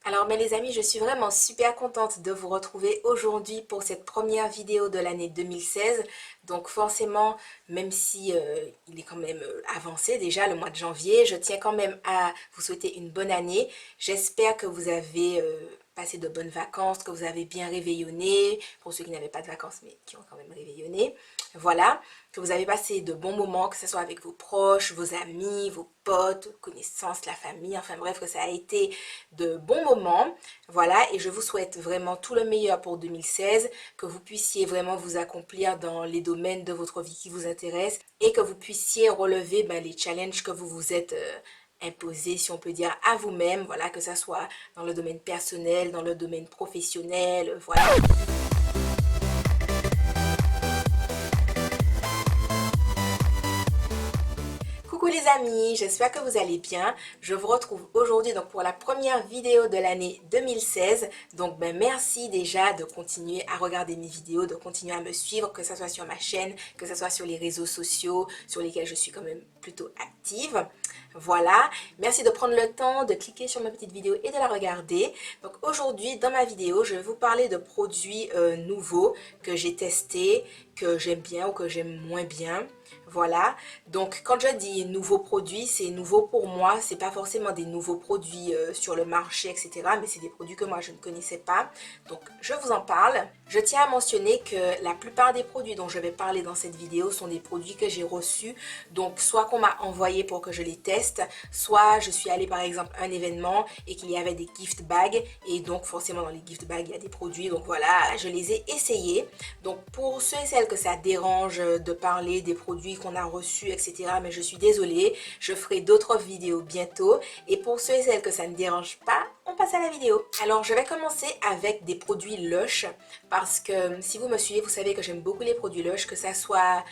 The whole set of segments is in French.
Alors les amis, je suis vraiment super contente de vous retrouver aujourd'hui pour cette première vidéo de l'année 2016. Donc forcément, même si il est quand même avancé déjà le mois de janvier, je tiens quand même à vous souhaiter une bonne année. J'espère que vous avez passé de bonnes vacances, que vous avez bien réveillonné, pour ceux qui n'avaient pas de vacances mais qui ont quand même réveillonné. Voilà, que vous avez passé de bons moments, que ce soit avec vos proches, vos amis, vos potes, vos connaissances, la famille, enfin bref, que ça a été de bons moments. Voilà, et je vous souhaite vraiment tout le meilleur pour 2016, que vous puissiez vraiment vous accomplir dans les domaines de votre vie qui vous intéressent et que vous puissiez relever les challenges que vous vous êtes imposés, si on peut dire, à vous-même, voilà, que ça soit dans le domaine personnel, dans le domaine professionnel, voilà. Coucou les amis, j'espère que vous allez bien. Je vous retrouve aujourd'hui donc pour la première vidéo de l'année 2016. Donc merci déjà de continuer à regarder mes vidéos, de continuer à me suivre, que ce soit sur ma chaîne, que ce soit sur les réseaux sociaux sur lesquels je suis quand même plutôt active. Voilà, merci de prendre le temps de cliquer sur ma petite vidéo et de la regarder. Donc aujourd'hui dans ma vidéo, je vais vous parler de produits nouveaux que j'ai testés, que j'aime bien ou que j'aime moins bien. Voilà, donc quand je dis nouveaux produits, c'est nouveau pour moi, c'est pas forcément des nouveaux produits sur le marché, etc. Mais c'est des produits que moi je ne connaissais pas. Donc je vous en parle. Je tiens à mentionner que la plupart des produits dont je vais parler dans cette vidéo sont des produits que j'ai reçus. Donc soit qu'on m'a envoyé pour que je les teste, soit je suis allée par exemple à un événement et qu'il y avait des gift bags. Et donc forcément dans les gift bags il y a des produits. Donc voilà, je les ai essayés. Donc pour ceux et celles que ça dérange de parler des produits qu'on a reçus, etc. Mais je suis désolée, je ferai d'autres vidéos bientôt. Et pour ceux et celles que ça ne dérange pas, on passe à la vidéo. Alors je vais commencer avec des produits Lush parce que si vous me suivez, vous savez que j'aime beaucoup les produits Lush, que ça soit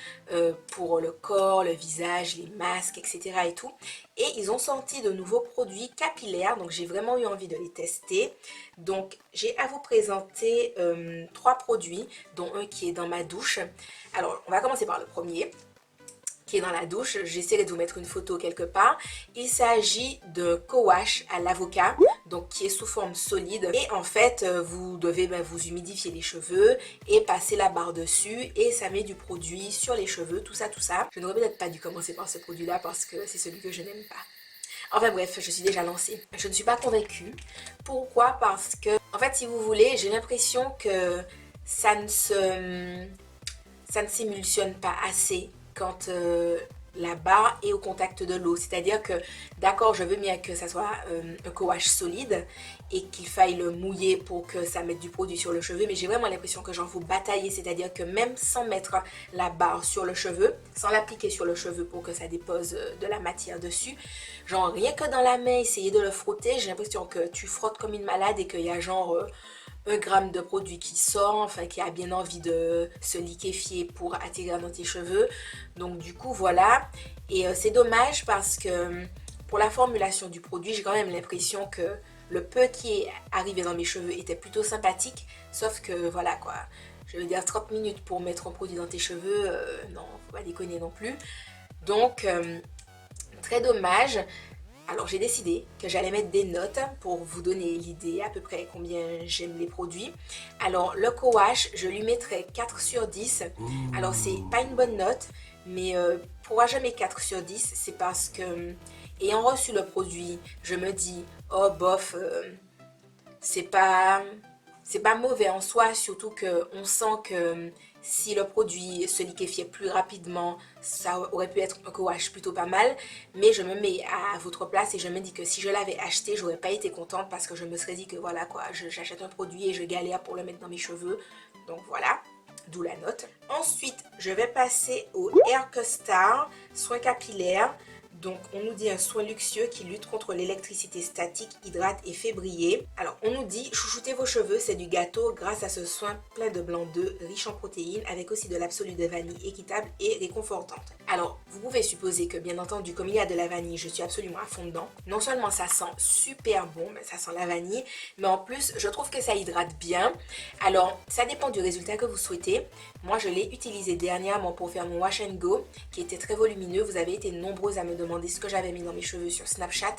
pour le corps, le visage, les masques, etc. et tout. Et ils ont sorti de nouveaux produits capillaires, donc j'ai vraiment eu envie de les tester. Donc j'ai à vous présenter 3 produits, dont un qui est dans ma douche. Alors on va commencer par le premier qui est dans la douche. J'essaierai de vous mettre une photo quelque part. Il s'agit de co-wash à l'avocat, donc qui est sous forme solide. Et en fait, vous devez vous humidifier les cheveux et passer la barre dessus et ça met du produit sur les cheveux, tout ça, tout ça. Je n'aurais peut-être pas dû commencer par ce produit-là parce que c'est celui que je n'aime pas. Enfin bref, je suis déjà lancée. Je ne suis pas convaincue. Pourquoi? Parce que, en fait, si vous voulez, j'ai l'impression que ça ne s'émulsionne pas assez quand la barre est au contact de l'eau. C'est-à-dire que, d'accord, je veux bien que ça soit un co-wash solide et qu'il faille le mouiller pour que ça mette du produit sur le cheveu, mais j'ai vraiment l'impression que genre faut batailler, c'est-à-dire que même sans mettre la barre sur le cheveu, sans l'appliquer sur le cheveu pour que ça dépose de la matière dessus, genre rien que dans la main, essayer de le frotter, j'ai l'impression que tu frottes comme une malade et qu'il y a genre 1 gramme de produit qui sort, enfin qui a bien envie de se liquéfier pour atterrir dans tes cheveux. Donc du coup voilà, et c'est dommage parce que pour la formulation du produit, j'ai quand même l'impression que le peu qui est arrivé dans mes cheveux était plutôt sympathique, sauf que voilà quoi, je veux dire 30 minutes pour mettre un produit dans tes cheveux, non, faut pas déconner non plus. Donc très dommage. Alors j'ai décidé que j'allais mettre des notes pour vous donner l'idée à peu près combien j'aime les produits. Alors le co-wash, je lui mettrai 4 sur 10. Alors c'est pas une bonne note, mais pourquoi je mets 4 sur 10? C'est parce que ayant reçu le produit, je me dis oh bof, c'est pas c'est pas mauvais en soi, surtout qu'on sent que si le produit se liquéfiait plus rapidement, ça aurait pu être un co-wash plutôt pas mal. Mais je me mets à votre place et je me dis que si je l'avais acheté, j'aurais pas été contente parce que je me serais dit que voilà quoi, j'achète un produit et je galère pour le mettre dans mes cheveux. Donc voilà, d'où la note. Ensuite, je vais passer au Air Custar soin capillaire. Donc on nous dit un soin luxueux qui lutte contre l'électricité statique, hydrate et fait briller. Alors on nous dit chouchoutez vos cheveux, c'est du gâteau grâce à ce soin plein de blanc d'œuf, riche en protéines, avec aussi de l'absolu de vanille équitable et réconfortante. Alors vous pouvez supposer que bien entendu comme il y a de la vanille, je suis absolument à fond dedans. Non seulement ça sent super bon, mais ça sent la vanille, mais en plus je trouve que ça hydrate bien. Alors ça dépend du résultat que vous souhaitez. Moi je l'ai utilisé dernièrement pour faire mon wash and go qui était très volumineux. Vous avez été nombreux à me demander demandé ce que j'avais mis dans mes cheveux sur Snapchat.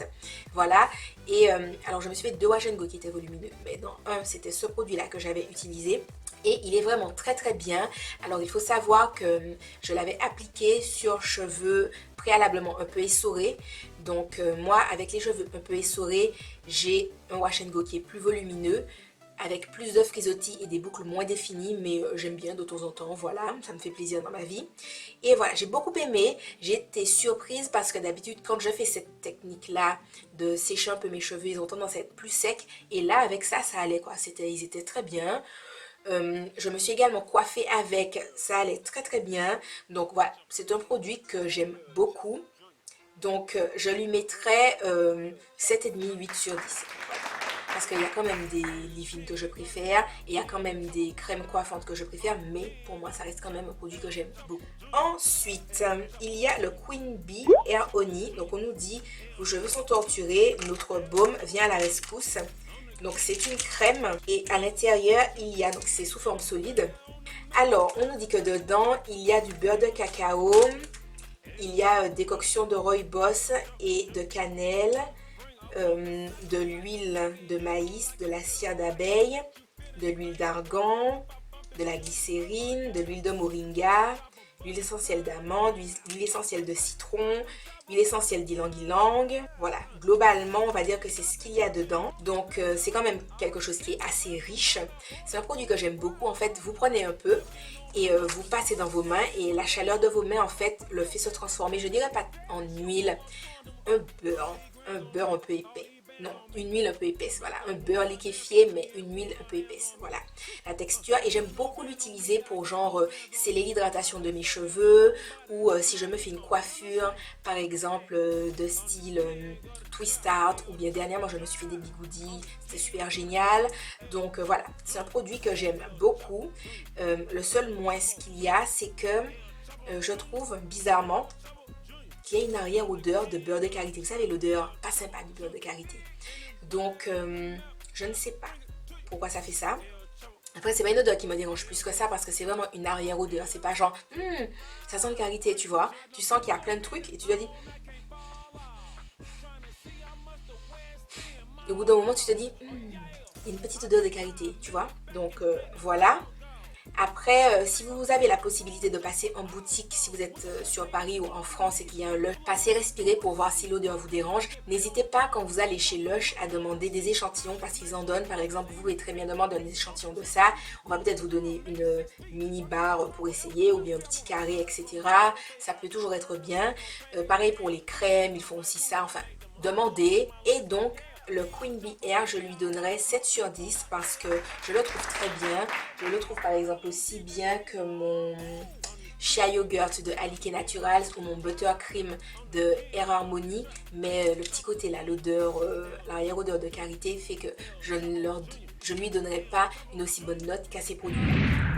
Voilà. Et alors, je me suis fait 2 wash and go qui étaient volumineux. Mais dans un, c'était ce produit-là que j'avais utilisé. Et il est vraiment très très bien. Alors, il faut savoir que je l'avais appliqué sur cheveux préalablement un peu essorés. Donc, moi, avec les cheveux un peu essorés, j'ai un wash and go qui est plus volumineux, avec plus de frisottis et des boucles moins définies, mais j'aime bien de temps en temps, voilà, ça me fait plaisir dans ma vie. Et voilà, j'ai beaucoup aimé, j'ai été surprise parce que d'habitude quand je fais cette technique-là de sécher un peu mes cheveux, ils ont tendance à être plus secs, et là avec ça, ça allait quoi, ils étaient très bien. Je me suis également coiffée avec, ça allait très très bien, donc voilà, c'est un produit que j'aime beaucoup. Donc, je lui mettrais 7,5, 8 sur 10. Voilà. Parce qu'il y a quand même des leave-in que je préfère, et il y a quand même des crèmes coiffantes que je préfère, mais pour moi, ça reste quand même un produit que j'aime beaucoup. Ensuite, il y a le Queen Bee Air Honey. Donc, on nous dit, vos cheveux sont torturés, notre baume vient à la rescousse. Donc, c'est une crème, et à l'intérieur, il y a, donc c'est sous forme solide. Alors, on nous dit que dedans, il y a du beurre de cacao, il y a décoction de rooibos et de cannelle, de l'huile de maïs, de la cire d'abeille, de l'huile d'argan, de la glycérine, de l'huile de moringa, l'huile essentielle d'amande, l'huile essentielle de citron, l'huile essentielle d'ylang-ylang. Voilà, globalement, on va dire que c'est ce qu'il y a dedans. Donc, c'est quand même quelque chose qui est assez riche. C'est un produit que j'aime beaucoup. En fait, vous prenez un peu et vous passez dans vos mains et la chaleur de vos mains, en fait, le fait se transformer, je dirais pas en huile, un beurre un peu épais. Non, une huile un peu épaisse, voilà. Un beurre liquéfié, mais une huile un peu épaisse, voilà. La texture, et j'aime beaucoup l'utiliser pour genre sceller l'hydratation de mes cheveux, ou si je me fais une coiffure, par exemple, de style twist out, ou bien dernièrement, je me suis fait des bigoudis, c'était super génial. Donc voilà, c'est un produit que j'aime beaucoup. Le seul moins qu'il y a, c'est que je trouve bizarrement qu'il y a une arrière-odeur de beurre de karité. Vous savez, l'odeur pas sympa du beurre de karité. Donc, je ne sais pas pourquoi ça fait ça. Après, c'est pas une odeur qui me dérange plus que ça parce que c'est vraiment une arrière-odeur. C'est pas genre, ça sent le karité, tu vois. Tu sens qu'il y a plein de trucs et tu te dis... Et au bout d'un moment, tu te dis, il y a une petite odeur de karité, tu vois. Donc, voilà. Après, si vous avez la possibilité de passer en boutique, si vous êtes sur Paris ou en France et qu'il y a un Lush, passez respirer pour voir si l'odeur vous dérange. N'hésitez pas quand vous allez chez Lush à demander des échantillons parce qu'ils en donnent. Par exemple, vous pouvez très bien demander un échantillon de ça. On va peut-être vous donner une mini barre pour essayer ou bien un petit carré, etc. Ça peut toujours être bien. Pareil pour les crèmes, ils font aussi ça. Enfin, demandez. Et donc, le Queen Bee Air, je lui donnerais 7 sur 10 parce que je le trouve très bien. Je le trouve par exemple aussi bien que mon Shea Yogurt de Alike Naturals ou mon Buttercream de Air Harmony. Mais le petit côté là, l'odeur, l'arrière-odeur de karité fait que je ne lui donnerai pas une aussi bonne note qu'à ces produits.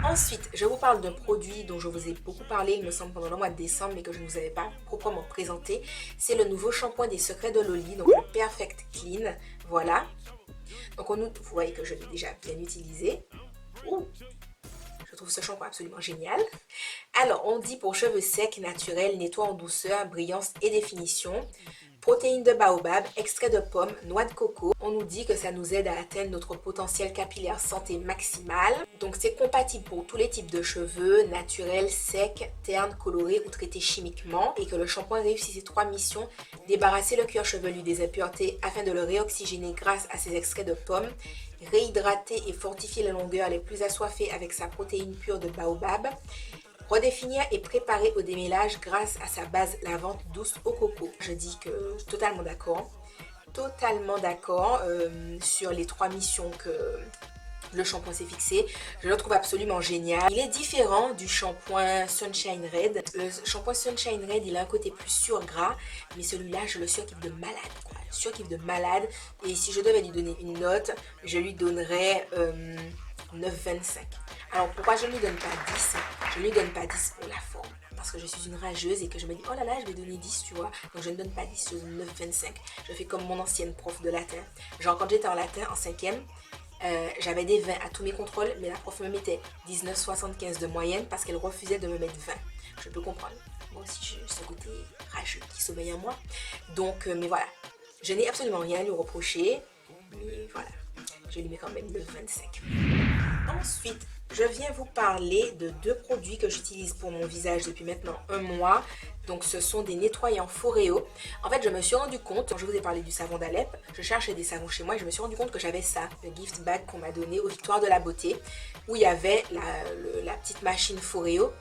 Ensuite, je vous parle d'un produit dont je vous ai beaucoup parlé, il me semble, pendant le mois de décembre, mais que je ne vous avais pas proprement présenté. C'est le nouveau shampoing des secrets de Loli, donc le Perfect Clean. Voilà. Donc, vous voyez que je l'ai déjà bien utilisé. Ouh, je trouve ce shampoing absolument génial. Alors, on dit pour cheveux secs, naturels, nettoie en douceur, brillance et définition. Protéines de baobab, extrait de pomme, noix de coco. On nous dit que ça nous aide à atteindre notre potentiel capillaire santé maximale. Donc c'est compatible pour tous les types de cheveux, naturels, secs, ternes, colorés ou traités chimiquement. Et que le shampoing réussit ses 3 missions. Débarrasser le cuir chevelu des impuretés afin de le réoxygéner grâce à ses extraits de pomme. Réhydrater et fortifier les longueurs les plus assoiffées avec sa protéine pure de baobab. Redéfinir et préparer au démêlage grâce à sa base lavante douce au coco. Je dis que je suis totalement d'accord sur les 3 missions que le shampoing s'est fixé. Je le trouve absolument génial. Il est différent du shampoing Sunshine Red. Le shampoing Sunshine Red, il a un côté plus surgras, mais celui-là, je le surkiffe de malade, quoi. Je surkiffe de malade. Et si je devais lui donner une note, je lui donnerais 9,25. Alors pourquoi je ne lui donne pas 10? Je ne lui donne pas 10 pour la forme. Parce que je suis une rageuse et que je me dis, oh là là, je vais donner 10, tu vois. Donc je ne donne pas 10, je donne 9,25. Je fais comme mon ancienne prof de latin. Genre quand j'étais en latin, en 5e, j'avais des 20 à tous mes contrôles, mais la prof me mettait 19,75 de moyenne parce qu'elle refusait de me mettre 20. Je peux comprendre. moi aussi j'ai ce côté rageux qui sommeille en moi. Donc, mais voilà, je n'ai absolument rien à lui reprocher, mais voilà, je lui mets quand même le 25. Ensuite, je viens vous parler de deux produits que j'utilise pour mon visage depuis maintenant un mois. Donc ce sont des nettoyants Foreo. En fait, je me suis rendu compte, quand je vous ai parlé du savon d'Alep, je cherchais des savons chez moi et je me suis rendu compte que j'avais ça, le gift bag qu'on m'a donné aux Victoires de la Beauté, où il y avait la petite machine Foreo.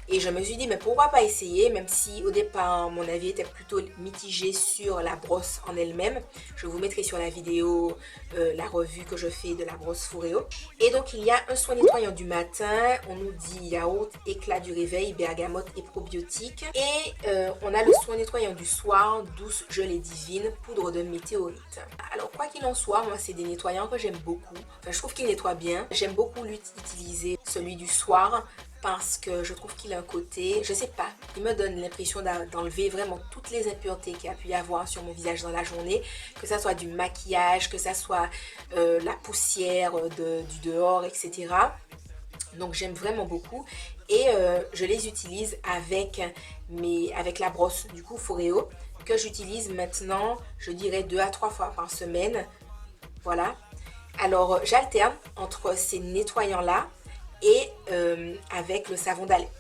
Et je me suis dit, mais pourquoi pas essayer, même si au départ, mon avis était plutôt mitigé sur la brosse en elle-même. Je vous mettrai sur la vidéo la revue que je fais de la brosse Foreo. Et donc, il y a un soin nettoyant du matin. On nous dit yaourt, éclat du réveil, bergamote et probiotique. Et on a le soin nettoyant du soir, douce gelée divine, poudre de météorite. Alors, quoi qu'il en soit, moi, c'est des nettoyants que j'aime beaucoup. Enfin, je trouve qu'ils nettoient bien. J'aime beaucoup utiliser celui du soir, parce que je trouve qu'il a un côté, je sais pas, il me donne l'impression d'enlever vraiment toutes les impuretés qu'il y a pu y avoir sur mon visage dans la journée, que ça soit du maquillage, que ça soit la poussière du dehors, etc. Donc j'aime vraiment beaucoup et je les utilise avec la brosse du coup Foreo, que j'utilise maintenant, je dirais 2 à 3 fois par semaine. Voilà. Alors j'alterne entre ces nettoyants là et avec le savon d'Alep.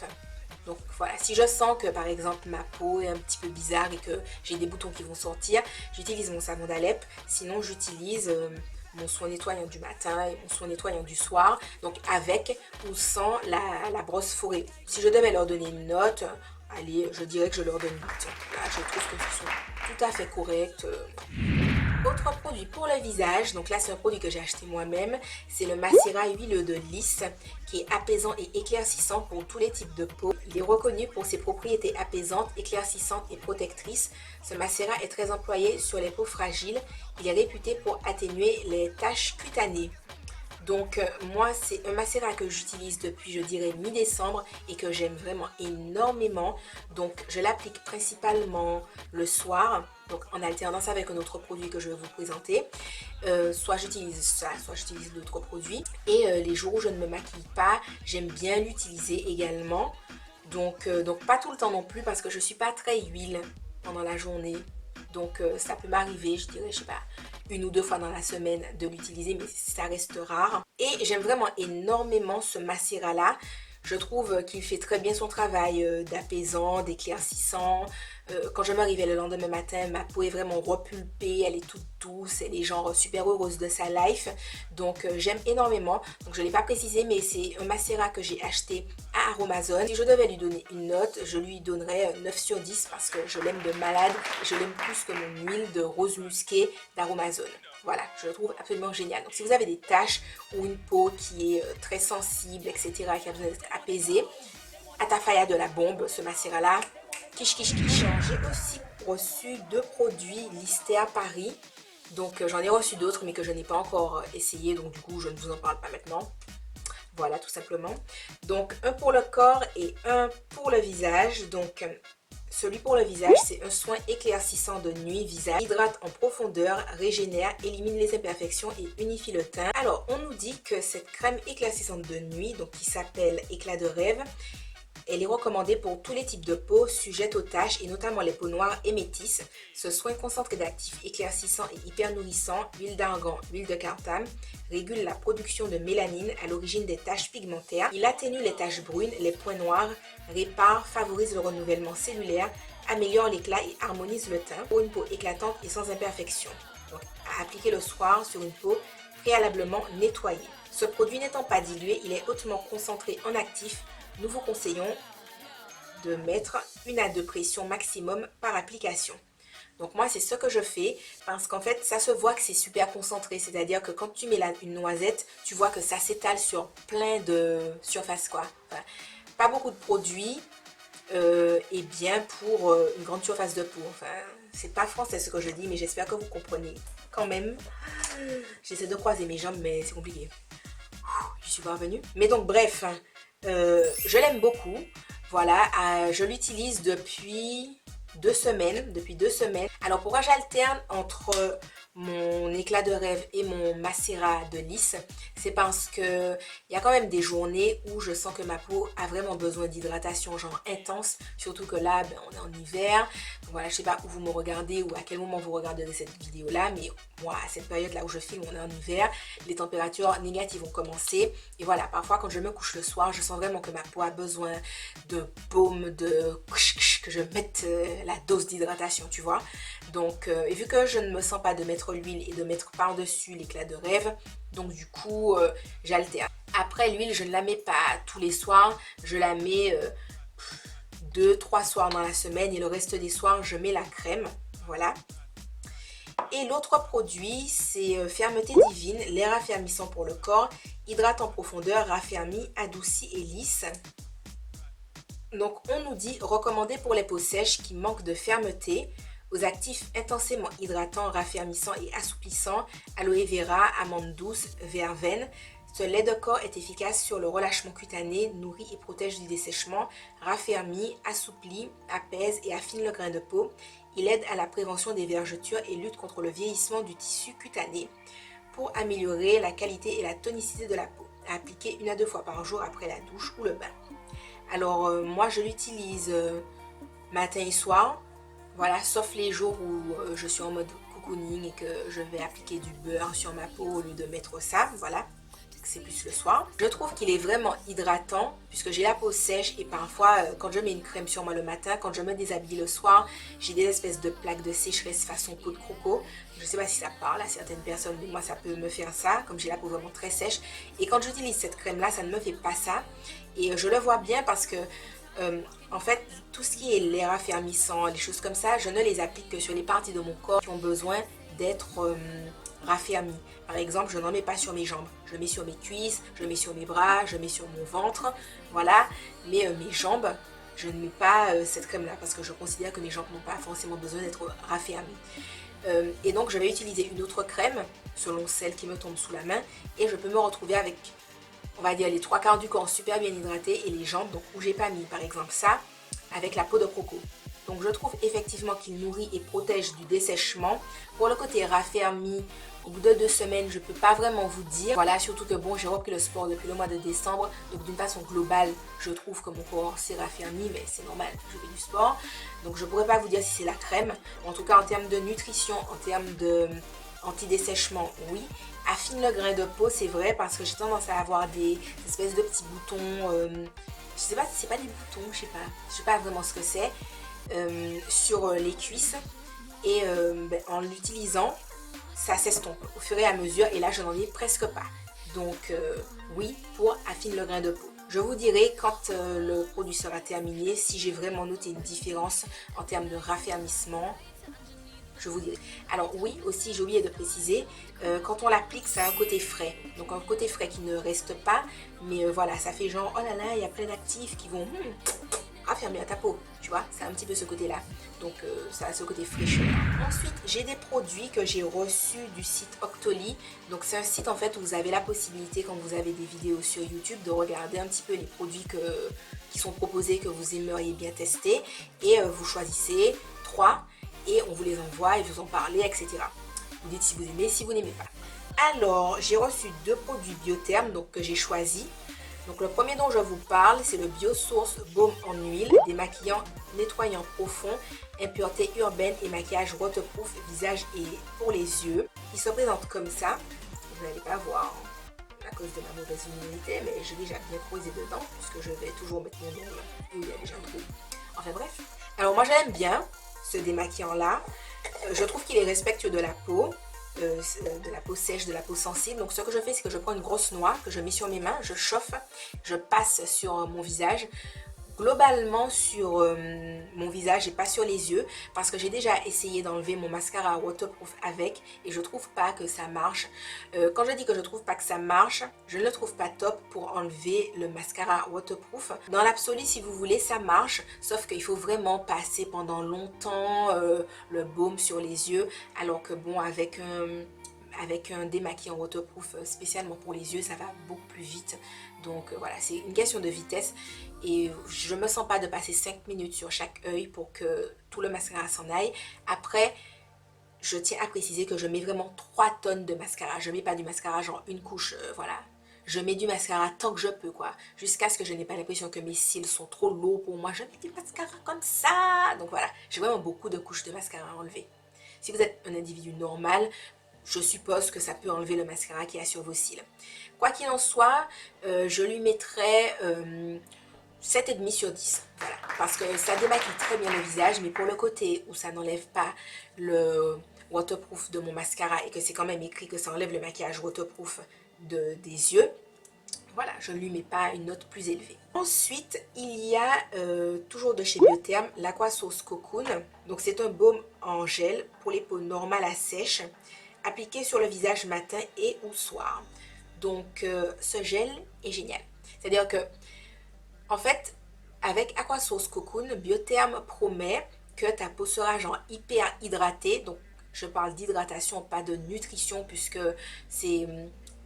Donc voilà, si je sens que par exemple ma peau est un petit peu bizarre et que j'ai des boutons qui vont sortir, j'utilise mon savon d'Alep. Sinon j'utilise mon soin nettoyant du matin et mon soin nettoyant du soir, donc avec ou sans la brosse Foreo. Si je devais leur donner une note, allez, je dirais que je leur donne 8. Là, je trouve que ce sont tout à fait corrects. Autre produit pour le visage, donc là c'est un produit que j'ai acheté moi-même, c'est le Macera huileux de lys qui est apaisant et éclaircissant pour tous les types de peau. Il est reconnu pour ses propriétés apaisantes, éclaircissantes et protectrices. Ce Macera est très employé sur les peaux fragiles. Il est réputé pour atténuer les taches cutanées. Donc moi c'est un Macera que j'utilise depuis je dirais mi-décembre et que j'aime vraiment énormément. Donc je l'applique principalement le soir, donc en alternance avec un autre produit que je vais vous présenter. Soit j'utilise ça, soit j'utilise d'autres produits. Et les jours où je ne me maquille pas, j'aime bien l'utiliser également. Donc pas tout le temps non plus parce que je ne suis pas très huile pendant la journée. Donc ça peut m'arriver, je dirais, je sais pas, 1 ou 2 fois dans la semaine de l'utiliser, mais ça reste rare. Et j'aime vraiment énormément ce Macera là. Je trouve qu'il fait très bien son travail d'apaisant, d'éclaircissant. Quand je me réveille le lendemain matin, ma peau est vraiment repulpée, elle est toute douce, elle est genre super heureuse de sa life. Donc j'aime énormément. Donc je ne l'ai pas précisé, mais c'est un Macera que j'ai acheté à Aromazone. Si je devais lui donner une note, je lui donnerais 9 sur 10 parce que je l'aime de malade. Je l'aime plus que mon huile de rose musquée d'Aromazone. Voilà, je le trouve absolument génial. Donc si vous avez des taches ou une peau qui est très sensible, etc., qui a besoin d'être apaisée, Atafaya de la bombe, ce Macera là, quiche quiche quiche. J'ai aussi reçu 2 produits listés à Paris. Donc j'en ai reçu d'autres mais que je n'ai pas encore essayé, donc du coup je ne vous en parle pas maintenant. Voilà, tout simplement. Donc un pour le corps et un pour le visage. Donc celui pour le visage, c'est un soin éclaircissant de nuit visage. Hydrate en profondeur, régénère, élimine les imperfections et unifie le teint. Alors, on nous dit que cette crème éclaircissante de nuit, donc qui s'appelle Éclat de rêve, elle est recommandée pour tous les types de peau sujettes aux taches et notamment les peaux noires et métisses. Ce soin concentré d'actifs éclaircissants et hyper nourrissant, huile d'argan, huile de cartame, régule la production de mélanine à l'origine des taches pigmentaires. Il atténue les taches brunes, les points noirs, répare, favorise le renouvellement cellulaire, améliore l'éclat et harmonise le teint pour une peau éclatante et sans imperfection. Donc, à appliquer le soir sur une peau préalablement nettoyée. Ce produit n'étant pas dilué, il est hautement concentré en actifs. Nous vous conseillons de mettre 1 à 2 pressions maximum par application. Donc moi c'est ce que je fais parce qu'en fait ça se voit que c'est super concentré, c'est-à-dire que quand tu mets une noisette, tu vois que ça s'étale sur plein de surfaces quoi. Enfin, pas beaucoup de produits et bien pour une grande surface de peau. Enfin, c'est pas français ce que je dis mais j'espère que vous comprenez quand même. J'essaie de croiser mes jambes mais c'est compliqué. Je suis pas revenue. Mais donc bref, je l'aime beaucoup. Voilà, je l'utilise depuis 2 semaines. Alors pourquoi j'alterne entre mon éclat de rêve et mon macérat de lys, c'est parce que il y a quand même des journées où je sens que ma peau a vraiment besoin d'hydratation genre intense, surtout que là ben, on est en hiver. Donc voilà, je sais pas où vous me regardez ou à quel moment vous regarderez cette vidéo là, mais moi à cette période là où je filme on est en hiver, les températures négatives ont commencé et voilà, parfois quand je me couche le soir je sens vraiment que ma peau a besoin de baume, de que je mette la dose d'hydratation, tu vois. Donc, et vu que je ne me sens pas de mettre l'huile et de mettre par-dessus l'éclat de rêve, donc du coup, j'alterne. Après, l'huile, je ne la mets pas tous les soirs, je la mets 2-3 soirs dans la semaine et le reste des soirs, je mets la crème, voilà. Et l'autre produit, c'est Fermeté Divine, lait raffermissant pour le corps, hydrate en profondeur, raffermi, adouci et lisse. Donc on nous dit recommandé pour les peaux sèches qui manquent de fermeté, aux actifs intensément hydratants, raffermissants et assouplissants, aloe vera, amande douce, verveine. Ce lait de corps est efficace sur le relâchement cutané, nourrit et protège du dessèchement, raffermit, assouplit, apaise et affine le grain de peau. Il aide à la prévention des vergetures et lutte contre le vieillissement du tissu cutané pour améliorer la qualité et la tonicité de la peau. À appliquer 1 à 2 fois par jour après la douche ou le bain. Alors moi je l'utilise matin et soir, voilà, sauf les jours où je suis en mode cocooning et que je vais appliquer du beurre sur ma peau au lieu de mettre ça, voilà, c'est plus le soir. Je trouve qu'il est vraiment hydratant puisque j'ai la peau sèche et parfois quand je mets une crème sur moi le matin, quand je me déshabille le soir, j'ai des espèces de plaques de sécheresse façon peau de croco. Je sais pas si ça parle à certaines personnes, mais moi ça peut me faire ça, comme j'ai la peau vraiment très sèche. Et quand j'utilise cette crème là, ça ne me fait pas ça. Et je le vois bien parce que en fait, tout ce qui est lait raffermissant, les choses comme ça, je ne les applique que sur les parties de mon corps qui ont besoin d'être raffermies. Par exemple, je n'en mets pas sur mes jambes. Je mets sur mes cuisses, je mets sur mes bras, je mets sur mon ventre, voilà. Mais mes jambes, je ne mets pas cette crème-là parce que je considère que mes jambes n'ont pas forcément besoin d'être raffermies. Et donc, je vais utiliser une autre crème selon celle qui me tombe sous la main et je peux me retrouver avec, on va dire, les 3/4 du corps super bien hydraté et les jambes, donc où j'ai pas mis par exemple ça, avec la peau de coco. Donc je trouve effectivement qu'il nourrit et protège du dessèchement. Pour le côté raffermi, au bout de 2 semaines, je peux pas vraiment vous dire. Voilà, surtout que bon, j'ai repris le sport depuis le mois de décembre, donc d'une façon globale, je trouve que mon corps s'est raffermi, mais c'est normal, je fais du sport. Donc je pourrais pas vous dire si c'est la crème. En tout cas, en termes de nutrition, en termes de anti-dessèchement, oui. Affine le grain de peau, c'est vrai, parce que j'ai tendance à avoir des espèces de petits boutons, je sais pas si c'est pas des boutons, je sais pas vraiment ce que c'est, sur les cuisses. Et ben, en l'utilisant, ça s'estompe au fur et à mesure, et là je n'en ai presque pas. Donc oui, pour affine le grain de peau. Je vous dirai quand le produit sera terminé si j'ai vraiment noté une différence en termes de raffermissement. Je vous dirai. Alors oui, aussi j'ai oublié de préciser, quand on l'applique, ça a un côté frais. Donc un côté frais qui ne reste pas, mais voilà, ça fait genre, oh là là, il y a plein d'actifs qui vont raffermir ta peau, tu vois, c'est un petit peu ce côté-là. Donc ça a ce côté fraîcheur. Ensuite, j'ai des produits que j'ai reçus du site Octoly. Donc c'est un site en fait où vous avez la possibilité, quand vous avez des vidéos sur YouTube, de regarder un petit peu les produits qui sont proposés, que vous aimeriez bien tester. Et vous choisissez 3 et on vous les envoie et vous en parlez, etc. Vous dites si vous aimez, si vous n'aimez pas. Alors, j'ai reçu 2 produits Biotherm donc, que j'ai choisis. Donc le premier dont je vous parle, c'est le Biosource Baume en huile, démaquillant, nettoyant profond, impureté urbaine et maquillage waterproof, visage et pour les yeux. Il se présente comme ça, vous n'allez pas voir à cause de ma mauvaise luminosité, mais j'ai déjà bien creusé dedans, puisque je vais toujours mettre mon ongle où il y a déjà un trou. Enfin bref. Alors moi j'aime bien ce démaquillant là, je trouve qu'il est respectueux de la peau sèche, de la peau sensible. Donc ce que je fais, c'est que je prends une grosse noix que je mets sur mes mains, je chauffe, je passe sur mon visage, globalement sur mon visage et pas sur les yeux, parce que j'ai déjà essayé d'enlever mon mascara waterproof avec et je trouve pas que ça marche. Quand je dis que je trouve pas que ça marche, je ne le trouve pas top pour enlever le mascara waterproof. Dans l'absolu, si vous voulez, ça marche, sauf qu'il faut vraiment passer pendant longtemps le baume sur les yeux, alors que bon, avec un démaquillant waterproof spécialement pour les yeux, ça va beaucoup plus vite. Donc voilà, c'est une question de vitesse et je me sens pas de passer 5 minutes sur chaque œil pour que tout le mascara s'en aille. Après, je tiens à préciser que je mets vraiment 3 tonnes de mascara. Je mets pas du mascara genre une couche, voilà. Je mets du mascara tant que je peux, quoi. Jusqu'à ce que je n'ai pas l'impression que mes cils sont trop lourds pour moi. Je mets du mascara comme ça. Donc voilà, j'ai vraiment beaucoup de couches de mascara à enlever. Si vous êtes un individu normal, je suppose que ça peut enlever le mascara qu'il y a sur vos cils. Quoi qu'il en soit, je lui mettrai 7,5 sur 10. Voilà. Parce que ça démaquille très bien le visage, mais pour le côté où ça n'enlève pas le waterproof de mon mascara et que c'est quand même écrit que ça enlève le maquillage waterproof des yeux, voilà, je ne lui mets pas une note plus élevée. Ensuite, il y a toujours de chez Biotherm l'Aquasauce Cocoon. Donc c'est un baume en gel pour les peaux normales à sèche, appliqué sur le visage matin et ou soir. Donc ce gel est génial. C'est-à-dire que, en fait, avec Aquasauce Cocoon, Biotherm promet que ta peau sera genre hyper hydratée. Donc je parle d'hydratation, pas de nutrition, puisque c'est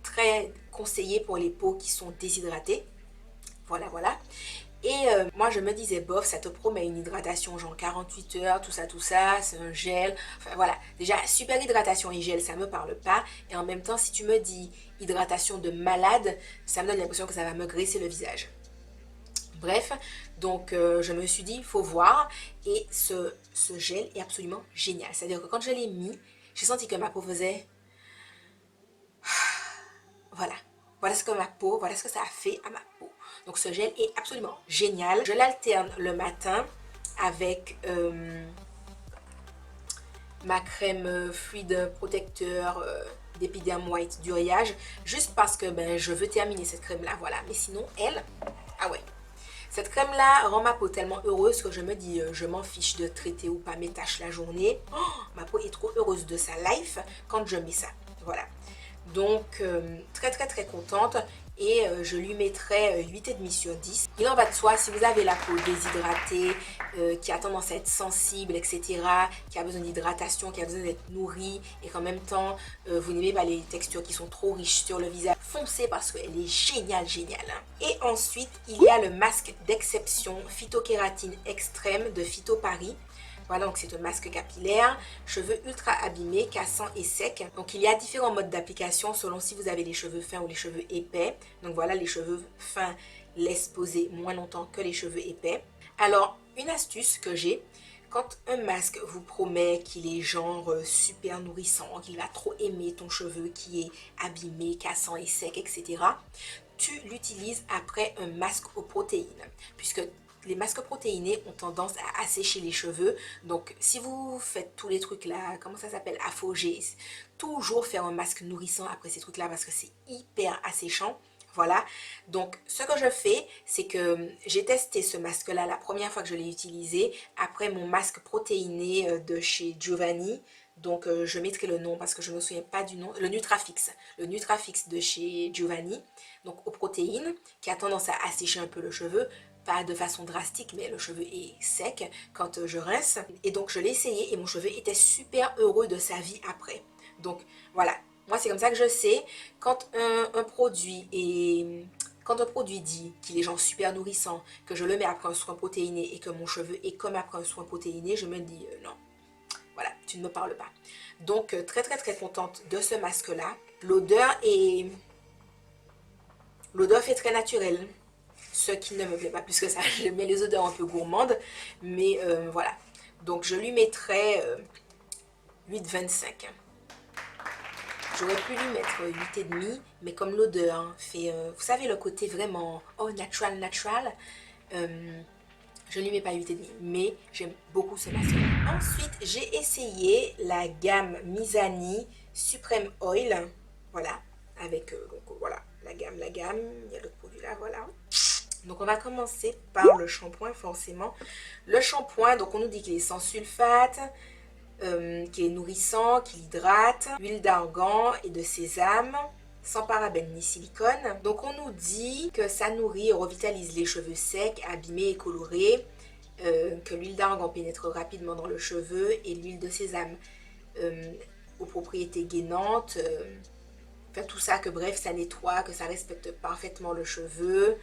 très conseillé pour les peaux qui sont déshydratées. Voilà, voilà. Et moi je me disais, bof, ça te promet une hydratation genre 48 heures, tout ça, c'est un gel. Enfin voilà, déjà super hydratation et gel, ça me parle pas. Et en même temps, si tu me dis hydratation de malade, ça me donne l'impression que ça va me graisser le visage. Bref, donc je me suis dit, il faut voir. Et ce gel est absolument génial. C'est-à-dire que quand je l'ai mis, j'ai senti que ma peau faisait... Voilà. Voilà ce que ma peau, voilà ce que ça a fait à ma peau. Donc ce gel est absolument génial. Je l'alterne le matin avec ma crème fluide protecteur d'Epiderm White Duriage. Juste parce que ben, je veux terminer cette crème là, voilà. Mais sinon, elle, ah ouais. Cette crème là rend ma peau tellement heureuse que je me dis, je m'en fiche de traiter ou pas mes taches la journée. Oh, ma peau est trop heureuse de sa life quand je mets ça. Voilà. Donc très contente et je lui mettrai 8,5 sur 10. Il en va de soi, si vous avez la peau déshydratée, qui a tendance à être sensible, etc., qui a besoin d'hydratation, qui a besoin d'être nourrie et qu'en même temps vous n'aimez pas les textures qui sont trop riches sur le visage, foncez parce qu'elle est géniale. Et ensuite, il y a le masque d'exception Phytokératine Extrême de Phyto Paris. Voilà, donc c'est un masque capillaire, cheveux ultra abîmés, cassants et secs. Donc il y a différents modes d'application selon si vous avez les cheveux fins ou les cheveux épais. Donc voilà, les cheveux fins laissent poser moins longtemps que les cheveux épais. Alors, une astuce que j'ai, quand un masque vous promet qu'il est genre super nourrissant, qu'il va trop aimer ton cheveu qui est abîmé, cassant et sec, etc., tu l'utilises après un masque aux protéines, puisque les masques protéinés ont tendance à assécher les cheveux. Donc si vous faites tous les trucs là, comment ça s'appelle, affoger, toujours faire un masque nourrissant après ces trucs là parce que c'est hyper asséchant. Voilà, donc ce que je fais, c'est que j'ai testé ce masque là la première fois que je l'ai utilisé après mon masque protéiné de chez Giovanni. Donc je mettrai le nom parce que je ne me souviens pas du nom, le Nutrafix de chez Giovanni, donc aux protéines, qui a tendance à assécher un peu le cheveu, pas de façon drastique, mais le cheveu est sec quand je rince. Et donc je l'ai essayé et mon cheveu était super heureux de sa vie après. Donc voilà, moi c'est comme ça que je sais quand un produit est... Quand un produit dit qu'il est genre super nourrissant, que je le mets après un soin protéiné et que mon cheveu est comme après un soin protéiné, je me dis non. Voilà, tu ne me parles pas. Donc très contente de ce masque là. L'odeur fait très naturel. Ce qui ne me plaît pas plus que ça. J'aime bien les odeurs un peu gourmandes. Mais voilà. Donc je lui mettrai 8,25. J'aurais pu lui mettre 8,5. Mais comme l'odeur fait... vous savez le côté vraiment... Oh, natural. Je ne lui mets pas 8,5. Mais j'aime beaucoup ce masque. Ensuite, j'ai essayé la gamme Mizani Supreme Oil. Voilà. Avec... donc voilà. La gamme. Il y a d'autres produits là. Voilà. Donc on va commencer par le shampoing forcément. Le shampoing, donc on nous dit qu'il est sans sulfate, qu'il est nourrissant, qu'il hydrate, huile d'argan et de sésame, sans parabènes ni silicone. Donc on nous dit que ça nourrit et revitalise les cheveux secs, abîmés et colorés, que l'huile d'argan pénètre rapidement dans le cheveu et l'huile de sésame aux propriétés gainantes, enfin tout ça, que bref ça nettoie, que ça respecte parfaitement le cheveu,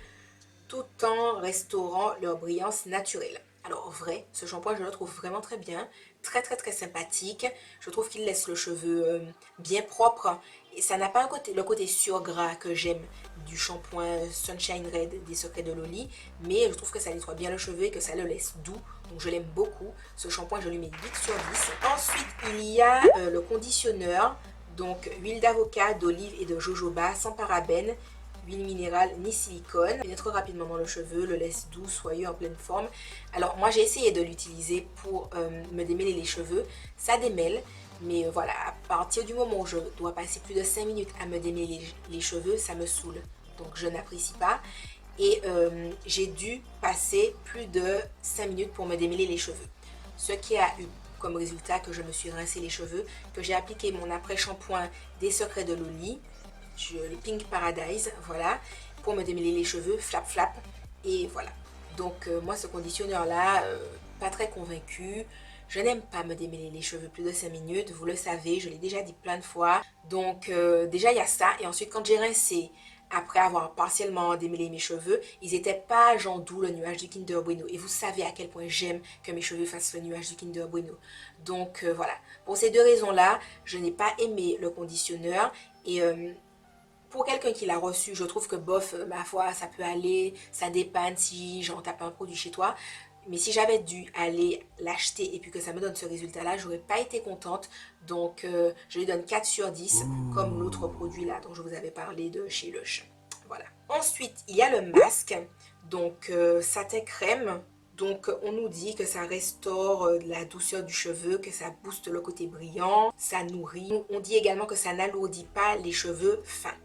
tout en restaurant leur brillance naturelle. Alors vrai, ce shampoing je le trouve vraiment très bien, très sympathique. Je trouve qu'il laisse le cheveu bien propre et ça n'a pas le côté surgras que j'aime du shampoing Sunshine Red des Secrets de Loli, mais je trouve que ça nettoie bien le cheveu et que ça le laisse doux, donc je l'aime beaucoup. Ce shampoing je lui mets 8/10. Ensuite il y a le conditionneur, donc huile d'avocat, d'olive et de jojoba sans parabènes, huile minérale ni silicone, pénètre rapidement dans le cheveu, le laisse doux, soyeux, en pleine forme. Alors moi j'ai essayé de l'utiliser pour me démêler les cheveux, ça démêle, mais voilà, à partir du moment où je dois passer plus de 5 minutes à me démêler les cheveux, ça me saoule, donc je n'apprécie pas. Et j'ai dû passer plus de 5 minutes pour me démêler les cheveux, ce qui a eu comme résultat que je me suis rincé les cheveux, que j'ai appliqué mon après-shampoing des Secrets de Loli, le Pink Paradise, voilà, pour me démêler les cheveux, flap flap, et voilà. Donc moi ce conditionneur là, pas très convaincu. Je n'aime pas me démêler les cheveux plus de 5 minutes, vous le savez, je l'ai déjà dit plein de fois. Donc déjà il y a ça, et ensuite quand j'ai rincé, après avoir partiellement démêlé mes cheveux, ils étaient pas genre doux, le nuage du Kinder Bueno. Et vous savez à quel point j'aime que mes cheveux fassent le nuage du Kinder Bueno. Donc voilà, pour ces deux raisons-là, je n'ai pas aimé le conditionneur. Et pour quelqu'un qui l'a reçu, je trouve que bof, ma foi, ça peut aller, ça dépanne si j'en tape un produit chez toi. Mais si j'avais dû aller l'acheter et puis que ça me donne ce résultat-là, j'aurais pas été contente. Donc, je lui donne 4/10, comme l'autre produit là dont je vous avais parlé de chez Lush. Voilà. Ensuite, il y a le masque. Donc, satin crème. Donc, on nous dit que ça restaure la douceur du cheveu, que ça booste le côté brillant, ça nourrit. On dit également que ça n'alourdit pas les cheveux fins.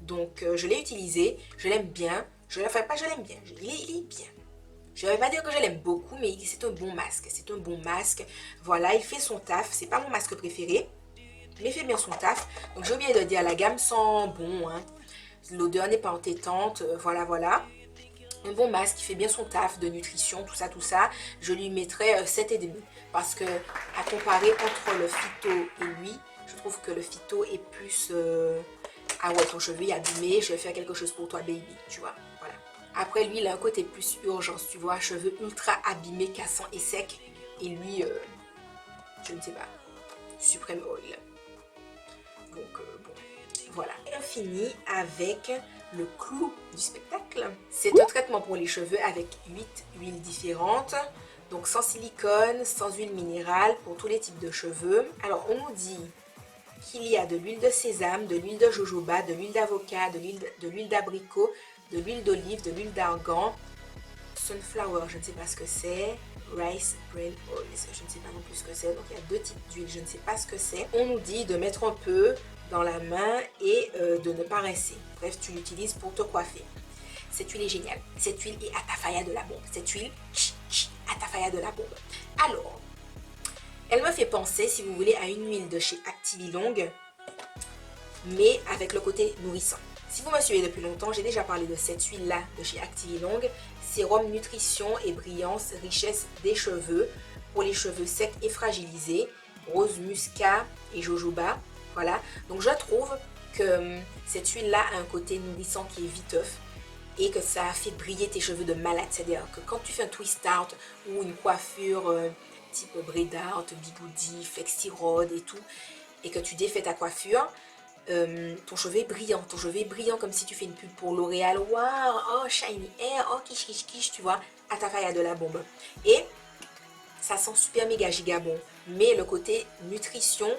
Donc, je l'ai utilisé, je l'aime bien. Enfin, pas je l'aime bien, il est bien. Je ne vais pas dire que je l'aime beaucoup, mais c'est un bon masque. C'est un bon masque. Voilà, il fait son taf. C'est pas mon masque préféré, mais il fait bien son taf. Donc, j'ai oublié de dire, la gamme sent bon. Hein. L'odeur n'est pas entêtante. Voilà, voilà. Un bon masque qui fait bien son taf de nutrition, tout ça, tout ça. Je lui mettrais 7,5. Parce que, à comparer entre le Phyto et lui, je trouve que le Phyto est plus... ah ouais, ton cheveu est abîmé, je vais faire quelque chose pour toi, baby. Tu vois, voilà. Après, lui, il a un côté plus urgence, tu vois, cheveux ultra abîmés, cassants et secs. Et lui, je ne sais pas, suprême oil. Donc, bon, voilà. Et on finit avec le clou du spectacle. C'est un traitement pour les cheveux avec 8 huiles différentes. Donc, sans silicone, sans huile minérale, pour tous les types de cheveux. Alors, on nous dit qu'il y a de l'huile de sésame, de l'huile de jojoba, de l'huile d'avocat, de l'huile d'abricot, de l'huile d'olive, de l'huile d'argan, sunflower, je ne sais pas ce que c'est, rice bran oil, je ne sais pas non plus ce que c'est, donc il y a deux types d'huile, je ne sais pas ce que c'est. On nous dit de mettre un peu dans la main et de ne pas rincer. Bref, tu l'utilises pour te coiffer. Cette huile est géniale. Cette huile est Atafaya de la bombe. Cette huile, Atafaya de la bombe. Alors, elle me fait penser, si vous voulez, à une huile de chez Activilong, mais avec le côté nourrissant. Si vous me suivez depuis longtemps, j'ai déjà parlé de cette huile-là de chez Activilong. Sérum nutrition et brillance, richesse des cheveux, pour les cheveux secs et fragilisés, rose muscat et jojoba. Voilà, donc je trouve que cette huile-là a un côté nourrissant qui est viteuf et que ça fait briller tes cheveux de malade. C'est-à-dire que quand tu fais un twist out ou une coiffure type braid out, bigoudi, flexi-rod et tout, et que tu défais ta coiffure, ton cheveu est brillant comme si tu fais une pub pour L'Oréal. Waouh, oh shiny hair, oh quiche quiche quiche, tu vois, Atafaya de la bombe. Et ça sent super méga giga bon, mais le côté nutrition,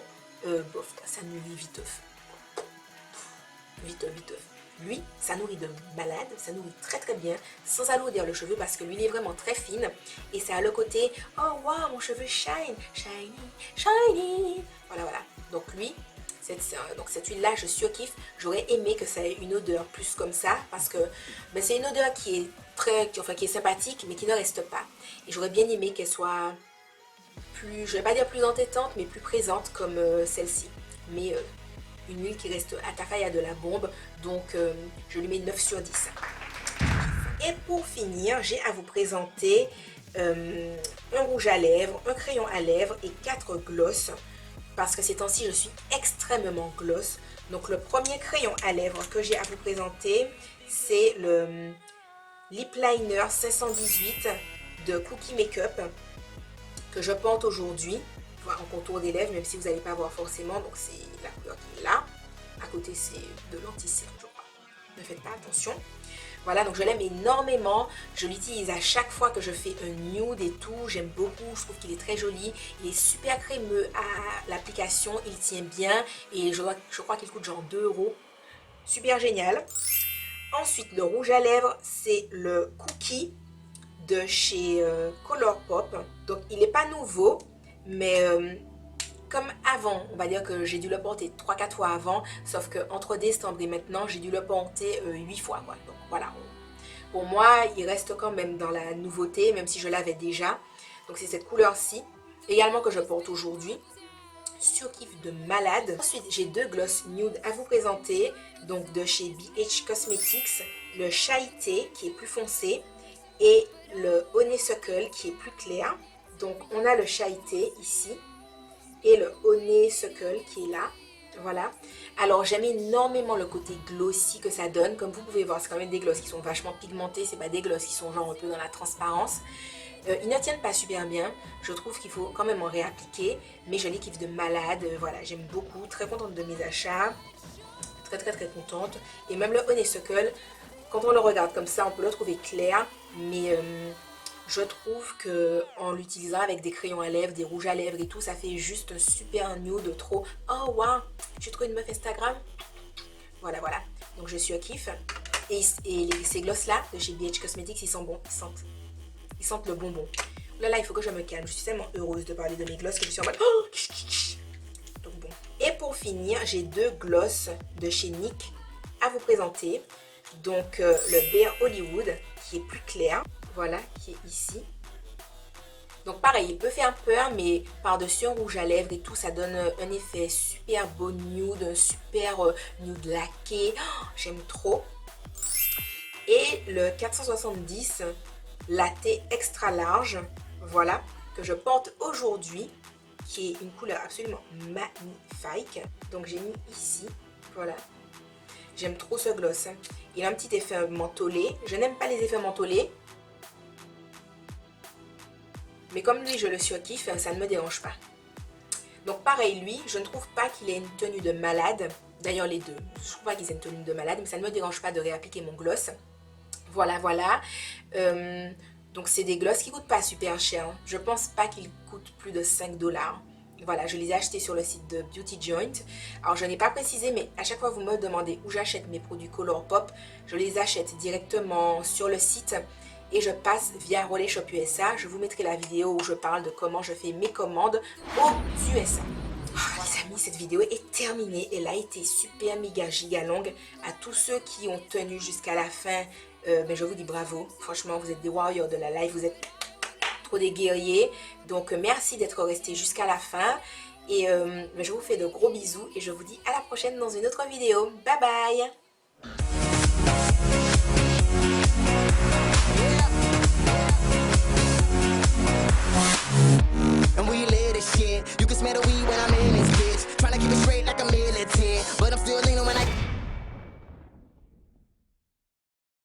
bof, ça nourrit viteuf. Viteuf. Lui, ça nourrit de malade, ça nourrit très bien, sans alourdir le cheveu parce que l'huile est vraiment très fine et ça a le côté, oh waouh, mon cheveu shine, shiny, shiny. Voilà. Donc lui, cette huile-là, je surkiffe. J'aurais aimé que ça ait une odeur plus comme ça parce que ben, c'est une odeur qui est sympathique mais qui ne reste pas. Et j'aurais bien aimé qu'elle soit plus, je vais pas dire plus entêtante, mais plus présente comme celle-ci. Mais une huile qui reste Atafaya de la bombe, donc je lui mets 9/10. Et pour finir, j'ai à vous présenter un rouge à lèvres, un crayon à lèvres et 4 glosses, parce que ces temps-ci je suis extrêmement gloss. Donc le premier crayon à lèvres que j'ai à vous présenter, c'est le Lip Liner 518 de Cookie Makeup que je porte aujourd'hui en contour des lèvres, même si vous n'allez pas voir forcément. Donc c'est la couleur qui est là. À côté c'est de l'anti-cerne, je crois. Ne faites pas attention. Voilà, donc je l'aime énormément. Je l'utilise à chaque fois que je fais un nude et tout. J'aime beaucoup, je trouve qu'il est très joli. Il est super crémeux à l'application, il tient bien. Et je crois qu'il coûte genre 2 €. Super génial. Ensuite, le rouge à lèvres, c'est le Cookie de chez Colourpop. Donc il n'est pas nouveau, mais comme avant, on va dire que j'ai dû le porter 3-4 fois avant, sauf qu'entre décembre et maintenant, j'ai dû le porter 8 fois, quoi. Donc voilà, pour moi, il reste quand même dans la nouveauté, même si je l'avais déjà. Donc c'est cette couleur-ci, également que je porte aujourd'hui. Surkiff de malade. Ensuite, j'ai 2 gloss nude à vous présenter, donc de chez BH Cosmetics, le Shy qui est plus foncé et le Honeysuckle qui est plus clair. Donc on a le Shy ici et le Honeysuckle qui est là. Voilà. Alors j'aime énormément le côté glossy que ça donne. Comme vous pouvez voir, c'est quand même des glosses qui sont vachement pigmentés. C'est pas des glosses qui sont genre un peu dans la transparence. Ils ne tiennent pas super bien. Je trouve qu'il faut quand même en réappliquer. Mais je les kiffe de malade. Voilà, j'aime beaucoup. Très contente de mes achats. Très très très contente. Et même le Honeysuckle, quand on le regarde comme ça, on peut le trouver clair. Mais je trouve que en l'utilisant avec des crayons à lèvres, des rouges à lèvres et tout, ça fait juste un super nude trop. Oh waouh, j'ai trouvé une meuf Instagram. Voilà, voilà. Donc je suis au kiff. Et ces glosses là de chez BH Cosmetics, ils sont bons. Ils sentent le bonbon. Là, il faut que je me calme. Je suis tellement heureuse de parler de mes glosses que je suis en mode. Oh, donc bon. Et pour finir, j'ai 2 glosses de chez NYX à vous présenter. Donc le Bare Hollywood qui est plus clair. Voilà, qui est ici. Donc pareil, il peut faire peur, mais par-dessus un rouge à lèvres et tout, ça donne un effet super beau nude, un super nude laqué. Oh, j'aime trop. Et le 470 latte extra large, voilà, que je porte aujourd'hui, qui est une couleur absolument magnifique. Donc j'ai mis ici, voilà. J'aime trop ce gloss. Il a un petit effet mentholé. Je n'aime pas les effets mentholés. Mais comme lui, je le surkiffe, ça ne me dérange pas. Donc pareil, lui, je ne trouve pas qu'il ait une tenue de malade. D'ailleurs, les deux. Je ne trouve pas qu'ils aient une tenue de malade, mais ça ne me dérange pas de réappliquer mon gloss. Voilà, voilà. Donc c'est des glosses qui ne coûtent pas super cher. Je ne pense pas qu'ils coûtent plus de 5 $. Voilà, je les ai achetés sur le site de Beauty Joint. Alors je n'ai pas précisé, mais à chaque fois vous me demandez où j'achète mes produits Colourpop, je les achète directement sur le site. Et je passe via Relais Shop USA. Je vous mettrai la vidéo où je parle de comment je fais mes commandes aux USA. Oh, les amis, cette vidéo est terminée. Elle a été super méga giga longue. À tous ceux qui ont tenu jusqu'à la fin, ben je vous dis bravo. Franchement, vous êtes des warriors de la life. Vous êtes trop des guerriers. Donc, merci d'être restés jusqu'à la fin. Et ben, je vous fais de gros bisous. Et je vous dis à la prochaine dans une autre vidéo. Bye bye! And we live this shit. You can smell the